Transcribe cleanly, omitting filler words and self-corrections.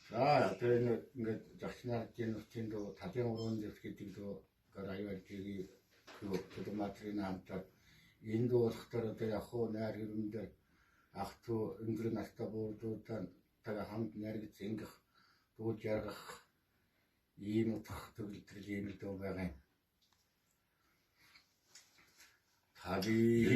그래, 작신할지도 다정으로는 저스키도 그라이와지기 그도 마트리나 함자 인도 석터로들 호 내리는데 ахту өнгөр настай буудуудаа тагаа хамт найрагч ингэх дууж яргах ийм утга төгөлдрөл ийм л дуу байгаа юм. 나를